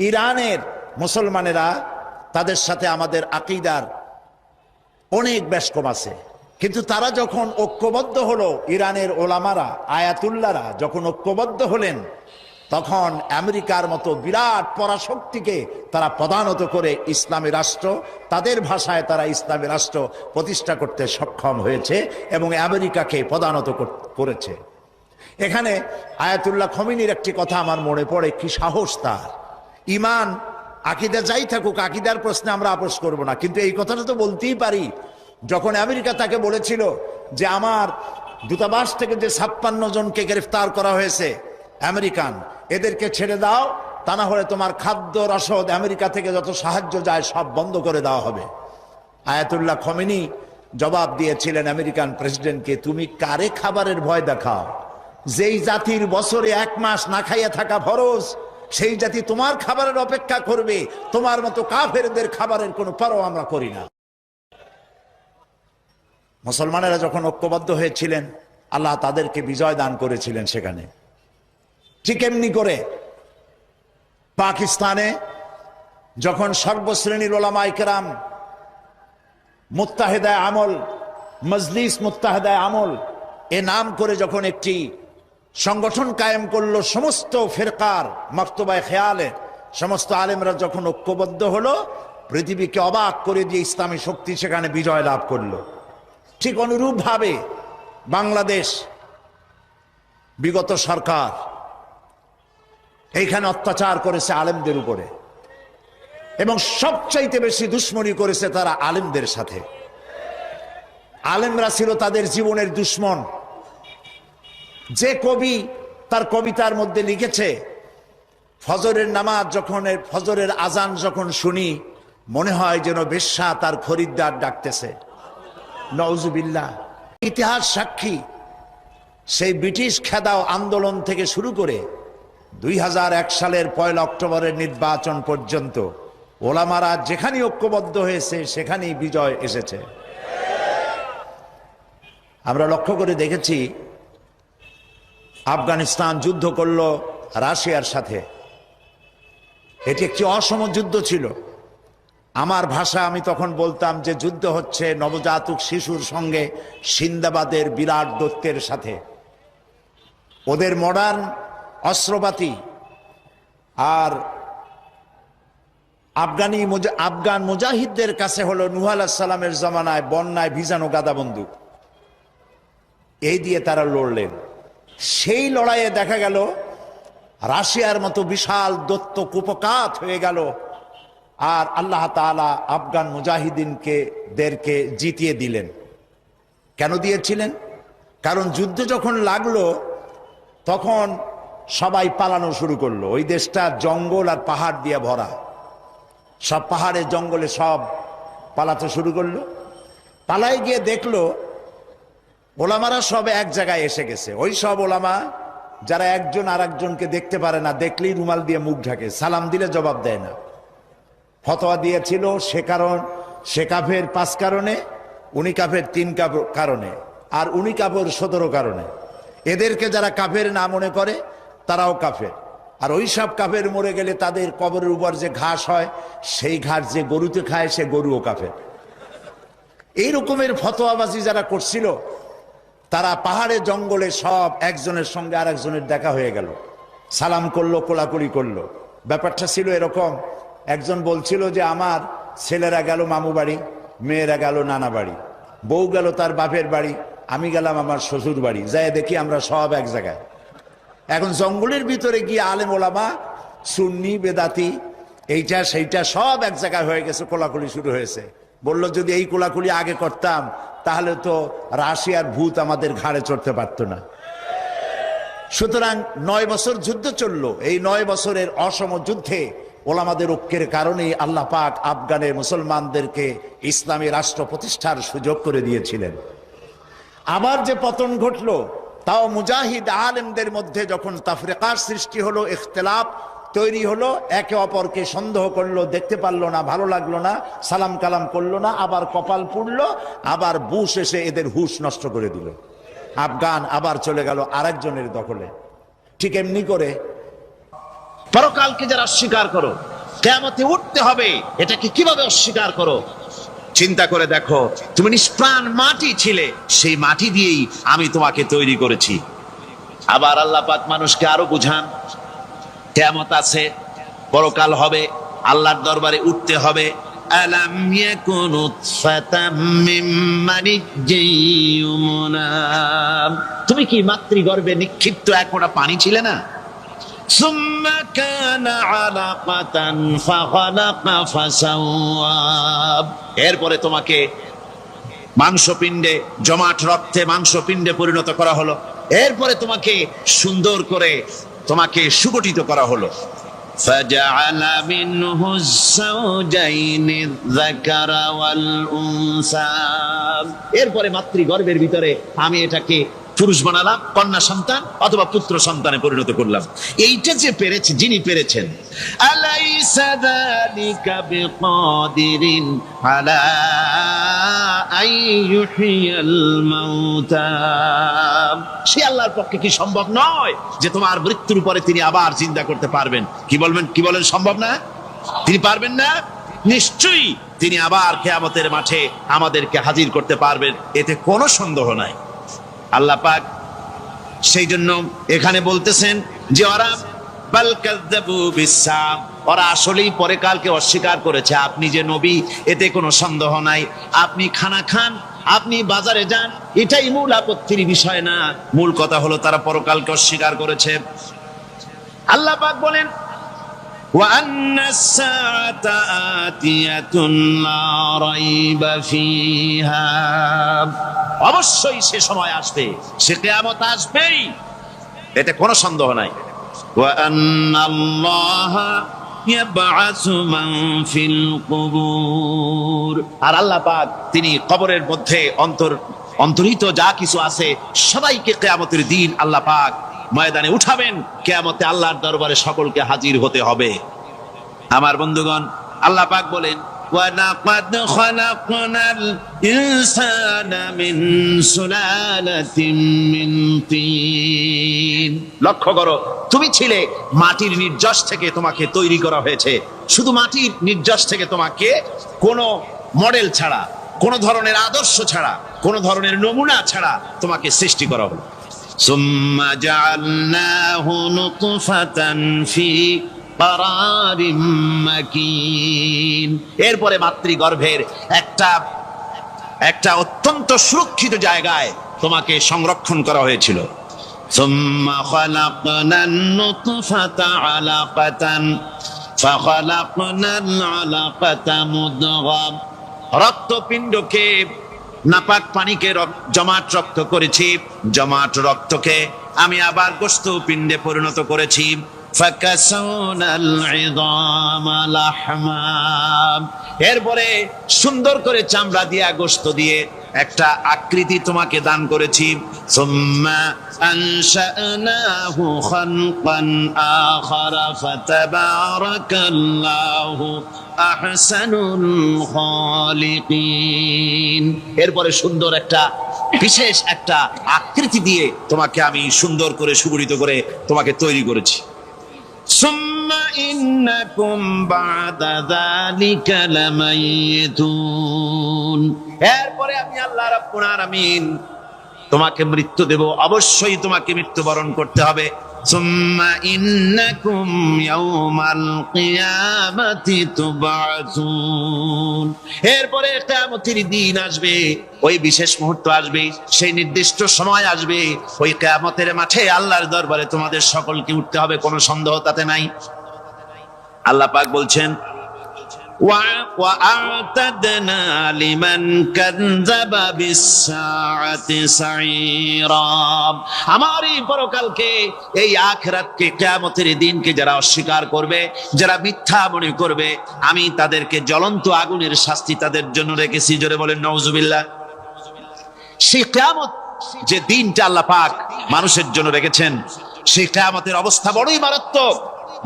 ইরানের মুসলমানেরা তাদের সাথে আমাদের আকীদার অনেক বেশকম আছে, কিন্তু তারা যখন ঐক্যবদ্ধ হলো, ইরানের ওলামারা আয়াতুল্লাহরা যখন ঐক্যবদ্ধ হলেন, তখন আমেরিকার মতো বিরাট পরাশক্তিকে তারা প্রধানত করে ইসলামী রাষ্ট্র, তাদের ভাষায় তারা ইসলামী রাষ্ট্র প্রতিষ্ঠা করতে সক্ষম হয়েছে এবং আমেরিকাকে প্রধানত করেছে। এখানে আয়াতুল্লাহ খমিনীর একটি কথা আমার মনে পড়ে, কি সাহস তার! ইমান আকীদা যাই থাকুক, আকীদার প্রশ্নে আমরা আপোষ করব না, কিন্তু এই কথাটা তো বলতেই পারি। যখন আমেরিকা তাকে বলেছিল যে আমার দূতাবাস থেকে যে 56 জনকে গ্রেফতার করা হয়েছে আমেরিকান, এদেরকে ছেড়ে দাও, তা না হলে তোমার খাদ্য রসদ আমেরিকা থেকে যত সাহায্য যায় সব বন্ধ করে দেওয়া হবে। আয়াতুল্লাহ খমেনি জবাব দিয়েছিলেন আমেরিকান প্রেসিডেন্টকে, তুমি কারে খাবারের ভয় দেখাও? যেই জাতির বছরে 1 মাস না খাইয়া থাকা ফরজ, সেই জাতি তোমার খাবারের অপেক্ষা করবে? তোমার মতো কাফেরদের খাবারের কোনো পরোয়া আমরা করি না। মুসলমানেরা যখন ঐক্যবদ্ধ হয়েছিলেন, আল্লাহ তাদেরকে বিজয় দান করেছিলেন সেখানে। ঠিক এমনি করে পাকিস্তানে যখন সর্বশ্রেণীর ওলামায়ে কেরাম মুত্তাহিদায়ে আমল, মজলিস মুত্তাহিদায়ে আমল এ নাম করে যখন একটি সংগঠন কায়েম করলো, সমস্ত ফিরকার মক্তবায়ে খেয়ালে সমস্ত আলেমরা যখন ঐক্যবদ্ধ হলো, পৃথিবীকে অবাক করে দিয়ে ইসলামী শক্তি সেখানে বিজয় লাভ করলো। ঠিক অনুরূপভাবে বাংলাদেশ বিগত সরকার এইখানে অত্যাচার করেছে আলেমদের উপরে, এবং সবচাইতে বেশি দুশ্মনী করেছে তারা আলেমদের সাথে। আলেমরা ছিল তাদের জীবনের দুশ্মন। যে কবি তার কবিতার মধ্যে লিখেছে, ফজরের নামাজ যখন, ফজরের আজান যখন শুনি, মনে হয় যেন বেশ্যা তার খরিদ্দার ডাকতেছে। নাউজুবিল্লাহ। ইতিহাস সাক্ষী, সেই ব্রিটিশ খেদাও আন্দোলন থেকে শুরু করে 2001 সালের 1 অক্টোবরের নির্বাচন পর্যন্ত ওলামারা যেখানে ঐক্যবদ্ধ হয়েছে সেখানেই বিজয় এসেছে। আমরা লক্ষ্য করে দেখেছি, আফগানিস্তান যুদ্ধ করলো রাশিয়ার সাথে। এটি একটি অসম যুদ্ধ ছিল। আমার ভাষা আমি তখন বলতাম যে যুদ্ধ হচ্ছে নবজাতক শিশুর সঙ্গে সিন্দাবাদের বিরাট দৈত্যের সাথে। ওদের মডার্ন অস্ত্রপাতি আর আফগান মুজাহিদদের কাছে হলো নূহ আলাইহিস সালামের জামানায় বন্যায় ভিজানো গাদা বন্দুক। এই দিয়ে তারা লড়লেন। সেই লড়াইয়ে দেখা গেল রাশিয়ার মতো বিশাল দৈত্য কুপকাত হয়ে গেল, আর আল্লাহ তাআলা আফগান মুজাহিদিনদেরকে জিতিয়ে দিলেন। কেন দিয়েছিলেন? কারণ যুদ্ধ যখন লাগলো তখন সবাই পালানো শুরু করলো। ওই দেশটা জঙ্গল আর পাহাড় দিয়ে ভরা, সব পাহাড়ে জঙ্গলে সব পালাতে শুরু করলো। পালায় গিয়ে দেখলো ওলামারা সব এক জায়গায় এসে গেছে। ওই সব ওলামা যারা একজন আর একজনকে দেখতে পারে না, দেখলেই রুমাল দিয়ে মুখ ঢাকে, সালাম দিলে জবাব দেয় না। ফতোয়া দিয়েছিল সে কাফের 5 কারণে, উনি কাফের 3 কারণে, আর উনি কাফের 17 কারণে। এদেরকে যারা কাফের না মনে করে তারাও কাফের। আর ওই সব কাফের মরে গেলে তাদের কবরের উপর যে ঘাস হয়, সেই ঘাস যে গরুতে খায় সে গরুও কাফের। এই রকমের ফতোয়াবাজি যারা করছিল, তারা পাহাড়ে জঙ্গলে সব একজনের সঙ্গে আর একজনের দেখা হয়ে গেল, সালাম করলো, কোলাকুলি করলো। ব্যাপারটা ছিল এরকম, একজন বলছিল যে আমার ছেলেরা গেল মামু বাড়ি, মেয়েরা গেল নানা বাড়ি, বউ গেল তার বাপের বাড়ি, আমি গেলাম আমার শ্বশুর বাড়ি, যাই দেখি আমরা সব এক জায়গায়। এখন জঙ্গলের ভিতরে গিয়ে আলেম ওলামা, সুন্নি বেদাতি, এইটা সেইটা সব এক জায়গায় হয়ে গেছে, কোলাকুলি শুরু হয়েছে। বলল যদি এই কোলাকুলি আগে করতাম তাহলে তো রাশিয়ার ভূত আমাদের ঘাড়ে চড়তে পারত না। সুতরাং 9 বছর যুদ্ধ চললো। এই 9 বছরের অসম যুদ্ধে ওলামাদের ঐক্যের কারণেই আল্লাহ পাক আফগানের মুসলমানদেরকে ইসলামী রাষ্ট্র প্রতিষ্ঠার সুযোগ করে দিয়েছিলেন। আবার যে পতন ঘটলো, তাও মুজাহিদ আলেমদের মধ্যে যখন তাফরিকার সৃষ্টি হলো, ইখতিলাফ তৈরি হলো, একে অপরকে সন্দেহ করলো, দেখতে পারলো না, ভালো লাগলো না, সালাম কালাম করলো না, আবার কপাল পুড়লো, আবার বুশ এসে এদের হুশ নষ্ট করে দিল। আফগান আবার চলে গেল আরেকজনের দখলে। ঠিক এমনি করে পরকালকে যারা স্বীকার করো, কিয়ামতে উঠতে হবে, এটাকে কিভাবে অস্বীকার করো? চিন্তা করে দেখো, তুমি নিষ্প্রাণ মাটি ছিলে, সেই মাটি দিয়েই আমি তোমাকে তৈরি করেছি। আবার আল্লাহ পাক মানুষকে আরো বুঝান, কিয়ামত আছে, পরকাল হবে, আল্লাহর দরবারে উঠতে হবে। আলাম ইয়াকুনু ফাতাম মিন মানিজ্জিয়ুমনা, তুমি কি মাতৃগর্ভে নিক্ষিপ্ত এক ফোঁটা পানি ছিলে না? সুম্মা কানা আলাকাতান ফাখালাকা ফাসাওয়া, এরপরে তোমাকে মাংসপিণ্ডে, জমাট রক্তে মাংসপিণ্ডে পরিণত করা হলো, এরপরে তোমাকে সুন্দর করে তোমাকে সুগঠিত করা হলো। ফাজআলা মিনহু যাওজাইনি যাকারা ওয়াল উনসা, এরপরে মাতৃগর্ভের ভিতরে আমি এটাকে পুরুষ বানালাম, কন্যা সন্তান অথবা পুত্র সন্তানে পরিণত করলাম। এইটা যে পেরেছে, যিনি পেরেছেন, আলাইসা যালিকা বিকাদিরিন আলা আইয়ুহিয়াল মাউতা, সে আল্লাহর পক্ষে কি সম্ভব নয় যে তোমার মৃত্যুর পরে তিনি আবার জিন্দা করতে পারবেন? কি বলেন সম্ভব না? তিনি পারবেন না? নিশ্চয়ই তিনি আবার কিয়ামতের মাঠে আমাদেরকে হাজির করতে পারবেন, এতে কোনো সন্দেহ নাই। আল্লাহ পাক সেই জন্য এখানে বলতেছেন যে ওরা বাল কাযযাবু বিসসাম, ওরা আসলেই পরকালকে অস্বীকার করেছে। আপনি যে নবী, এতে কোনো সন্দেহ নাই। আপনি খানা খান, আপনি বাজারে যান, এটাই মূল আপত্তির বিষয় না। মূল কথা হলো তারা পরকালকে অস্বীকার করেছে। আল্লাহ পাক বলেন, ওয়া আন্নাস সাআতা আতিয়াতুন লা রাইবা ফিহা, অবশ্যই সে সময় আসবে, সে কিয়ামত আসবেই, এতে কোনো সন্দেহ নাই। ওয়া আন্নাল্লাহা ইয়াবআসু মান ফিল কুবুর, আর আল্লাহ পাক তিনি কবরের মধ্যে অন্তর্হিত যা কিছু আছে সবাইকে কিয়ামতের দিন আল্লাহ পাক ময়দানে উঠাবেন। কিয়ামতে আল্লাহর দরবারে সকলকে হাজির হতে হবে। আমার বন্ধুগণ, আল্লাহ পাক বলেন, وَلَقَدْ خَلَقْنَا الْإِنسَانَ مِنْ سُلَالَةٍ مِنْ طِينٍ, লক্ষ্য করো, তুমি ছিলে মাটির নির্যাস থেকে তোমাকে তৈরি করা হয়েছে। শুধু মাটির নির্যাস থেকে তোমাকে কোনো মডেল ছাড়া, কোনো ধরনের আদর্শ ছাড়া, কোনো ধরনের নমুনা ছাড়া তোমাকে সৃষ্টি করা হলো। সুম্মা জাআলনাহু নুতফাতান ফি কারারিম মাকিন, এরপরে মাতৃগর্ভের একটা অত্যন্ত সুরক্ষিত জায়গায় তোমাকে সংরক্ষণ করা হয়েছিল। সুম্মা খালাকনান নুতফাতা আলাকাতান ফাখালাকনাল আলাকাতা মুদগা, রক্তপিণ্ডকে, নাপাক পানিকে জমাট রক্ত করেছি, জমাট রক্তকে আমি আবার গোশত পিণ্ডে পরিণত করেছি। ফাকাসাউনাল ইযামা লাহমা, এরপরে সুন্দর করে চামড়া দিয়া, গোশত দিয়ে একটা আকৃতি তোমাকে দান করেছি। সুম্মা আনশানাহু খালকান আখারা ফাতাবারাকাল্লাহু আহসানুল খালিকিন, এরপরে সুন্দর একটা বিশেষ একটা আকৃতি দিয়ে তোমাকে আমি সুন্দর করে সুগঠিত করে তোমাকে তৈরি করেছি। সুম্মা ইন্নাকুম বা'দা যালিকা লামাইতুন, এরপরে আমি আল্লাহ রাব্বুল আলামিন তোমাকে মৃত্যু দেব, অবশ্যই তোমাকে মৃত্যুবরণ করতে হবে। সুম্মা ইন্নাকুম ইয়াউমাল কিয়ামাতি তুবআসুন, এরপরে কিয়ামতের দিন আসবে, ওই বিশেষ মুহূর্ত আসবে, সেই নির্দিষ্ট সময় আসবে, ওই কিয়ামতের মাঠে আল্লাহর দরবারে তোমাদের সকলকে উঠতে হবে, কোনো সন্দেহ তাতে নাই। আল্লাহ পাক বলছেন, وَأَعْتَدْنَا لِمَنْ كَذَّبَ بِالسَّاعَةِ سَعِيرًا, আমার এই পরকালকে, এই আখিরাতকে, কিয়ামতের দিনকে যারা অস্বীকার করবে, যারা মিথ্যা মনে করবে, আমি তাদেরকে জ্বলন্ত আগুনের শাস্তি তাদের জন্য রেখেছি। জোরে বলেন নাউজুবিল্লাহ। সেই কিয়ামত যে দিনটা আল্লাহ পাক মানুষের জন্য রেখেছেন, সেই কিয়ামতের অবস্থা বড়ই মারাত্মক।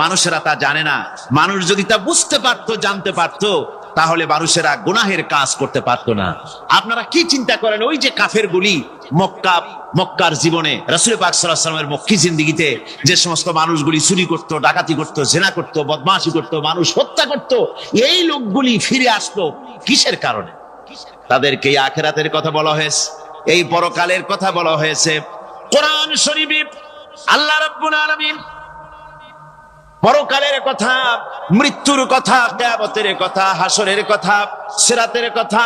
মানুষেরা তা জানে না। মানুষ যদি তা বুঝতে পারতো, জানতে পারতো, তাহলে মানুষেরা গুনাহের কাজ করতে পারতো না। আপনারা কি চিন্তা করেন, ওই যে কাফের গুলি মক্কার জীবনে রাসূল পাক সাল্লাল্লাহু আলাইহি ওয়াসাল্লামের মক্কি জিন্দেগিতে যে সমস্ত মানুষগুলি চুরি করত, ডাকাতি করত, জেনা করত, বদমাশি করত, মানুষ হত্যা করত, এই লোকগুলি ফিরে আসলো কিসের কারণে? তাদেরকে এই আখিরাতের কথা বলা হয়েছে, এই পরকালের কথা বলা হয়েছে। কোরআন শরীফে আল্লাহ রাব্বুল আলামিন পরকালের কথা, মৃত্যুর কথা, কিয়ামতের কথা, হাসরের কথা, সিরাতের কথা,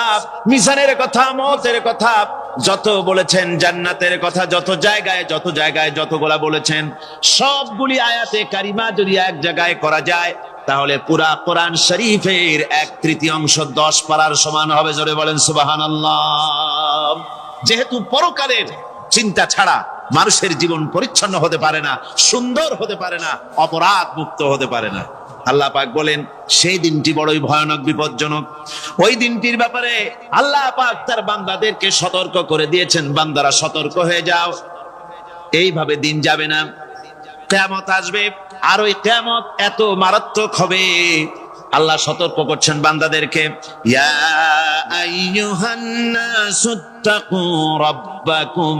মিজানের কথা, মওতের কথা যত বলেছেন, জান্নাতের কথা যত জায়গায় যতগুলা বলেছেন, সবগুলি আয়াতে কারিমা যদি এক জায়গায় করা যায় তাহলে পুরা কোরআন শরীফের 1/3 10 পারার সমান হবে। জোরে বলেন সুবহানাল্লাহ। যেহেতু পরকালের চিন্তা ছাড়া মানুষের জীবন পরিচ্ছন্ন হতে পারে না, সুন্দর হতে পারে না, অপরাধ মুক্ত হতে পারে না। আল্লাহ পাক বলেন সেই দিনটি বড়ই ভয়ানক, বিপজ্জনক। ওই দিনটির ব্যাপারে আল্লাহ পাক তার বান্দাদেরকে সতর্ক করে দিয়েছেন, বান্দারা সতর্ক হয়ে যাও, এইভাবে দিন যাবে না, কিয়ামত আসবে। আর ওই কিয়ামত এত মারাত্মক হবে, আল্লাহ সতর্ক করছেন বান্দাদেরকে, ইয়া আইয়ুহান নাসুত্তাকু রাব্বাকুম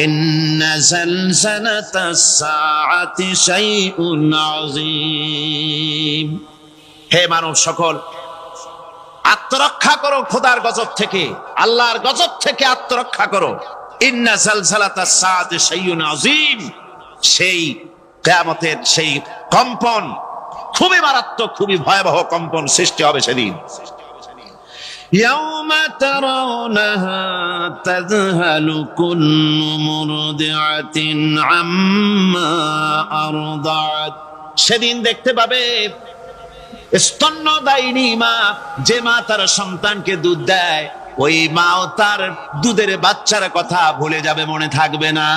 ইন্না যালযালাতাস সাআতি শাইউন আযীম। হে মানব সকল, আত্মরক্ষা করো খোদার গজব থেকে, আল্লাহর গজব থেকে আত্মরক্ষা করো। ইন্না যালযালাতাস সাআতি শাইউন আযীম, সেই কিয়ামতের সেই কম্পন খুবই মারাত্মক, খুবই ভয়াবহ কম্পন সৃষ্টি হবে সেদিন। ইয়াউমা তারাউনাহা তাযহালু কুল্লু মুরদিআতিন আম্মা আরদাআত। সেদিন দেখতে পাবে স্তন্যদায়িনী মা, যে মা তার সন্তানকে দুধ দেয়, ওই মাও তার দুধের বাচ্চার কথা ভুলে যাবে, মনে থাকবে না।